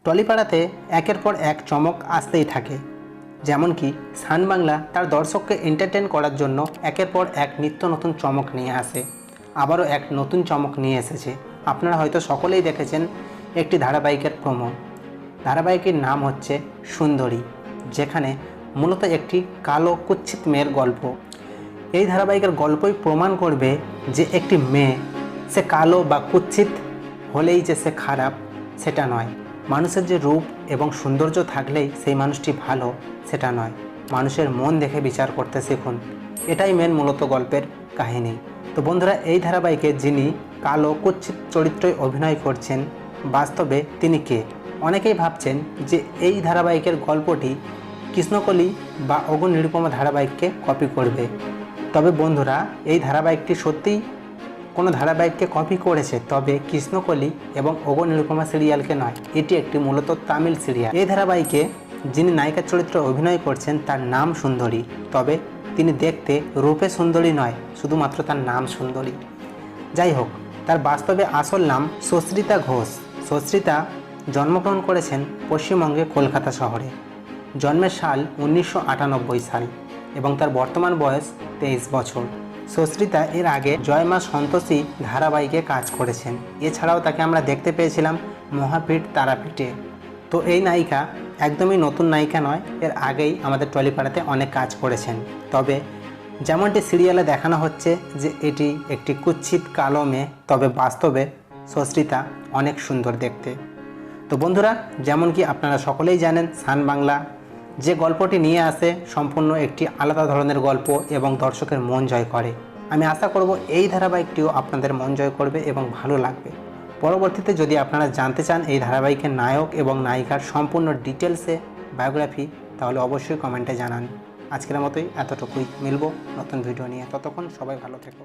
টলিপাড়াতে একের পর এক চমক আসতেই থাকে। যেমন কি সান বাংলা তার দর্শককে এন্টারটেন করার জন্য একের পর এক নিত্য নতুন চমক নিয়ে আসে। আবারও এক নতুন চমক নিয়ে এসেছে। আপনারা হয়তো সকলেই দেখেছেন একটি ধারাবাহিকের প্রোমো। ধারাবাহিকের নাম হচ্ছে সুন্দরী, যেখানে মূলত একটি কালো কুৎসিত মেয়ের গল্প। এই ধারাবাহিকের গল্পই প্রমাণ করবে যে একটি মেয়ে সে কালো বা কুৎসিত হলেই যে সে খারাপ সেটা নয়। মানুষের যে রূপ এবং সৌন্দর্য থাকলেই সেই মানুষটি ভালো সেটা নয়। মানুষের মন দেখে বিচার করতে শিখুন। এটাই মেন মূলত গল্পের কাহিনী। তো বন্ধুরা, এই ধারাবাহিকে যিনি কালো কুৎসিত চরিত্রে অভিনয় করছেন, বাস্তবে তিনি কে? অনেকেই ভাবছেন যে এই ধারাবাহিকের গল্পটি কৃষ্ণকলি বা ওগো নিরুপমা ধারাবাহিককে কপি করবে। তবে বন্ধুরা, এই ধারাবাহিকটি সত্যিই কোনো ধারাবাহিককে কপি করেছে, তবে কৃষ্ণকলি এবং ওগো নিরুপমা সিরিয়ালকে নয়। এটি একটি মূলত তামিল সিরিয়াল। এই ধারাবাহিকে যিনি নায়িকার চরিত্রে অভিনয় করছেন তার নাম সুন্দরী, তবে তিনি দেখতে রূপে সুন্দরী নয়, শুধুমাত্র তার নাম সুন্দরী। যাই হোক, তার বাস্তবে আসল নাম সুস্মিতা ঘোষ। সুস্মিতা জন্মগ্রহণ করেছেন পশ্চিমবঙ্গে কলকাতা শহরে। জন্মের সাল 1998 সাল এবং তার বর্তমান বয়স 23 বছর। সুস্মিতা এর আগে জয় মা সন্তোষী ধারাবাহিকে কাজ করেছেন। এছাড়াও তাকে আমরা দেখতে পেয়েছিলাম মহাপীঠ তারাপীঠে। তো এই নায়িকা একদমই নতুন নায়িকা নয়, এর আগেই আমাদের টলিপাড়াতে অনেক কাজ করেছেন। তবে যেমনটি সিরিয়ালে দেখানো হচ্ছে যে এটি একটি কুৎসিত কালো মেয়ে, তবে বাস্তবে সুস্মিতা অনেক সুন্দর দেখতে। তো বন্ধুরা, যেমন কি আপনারা সকলেই জানেন, সান বাংলা যে গল্পটি নিয়ে আসে সম্পূর্ণ একটি আলাদা ধরনের গল্প এবং দর্শকের মন জয় করে। আমি আশা করব এই ধারাবাহিকটিও আপনাদের মন জয় করবে এবং ভালো লাগবে। পরবর্তীতে যদি আপনারা জানতে চান এই ধারাবাহিকের নায়ক এবং নায়িকার সম্পূর্ণ ডিটেলসে বায়োগ্রাফি, তাহলে অবশ্যই কমেন্টে জানান। আজকের মতোই এতটুকুই, মিলব নতুন ভিডিও নিয়ে। ততক্ষণ সবাই ভালো থেকো।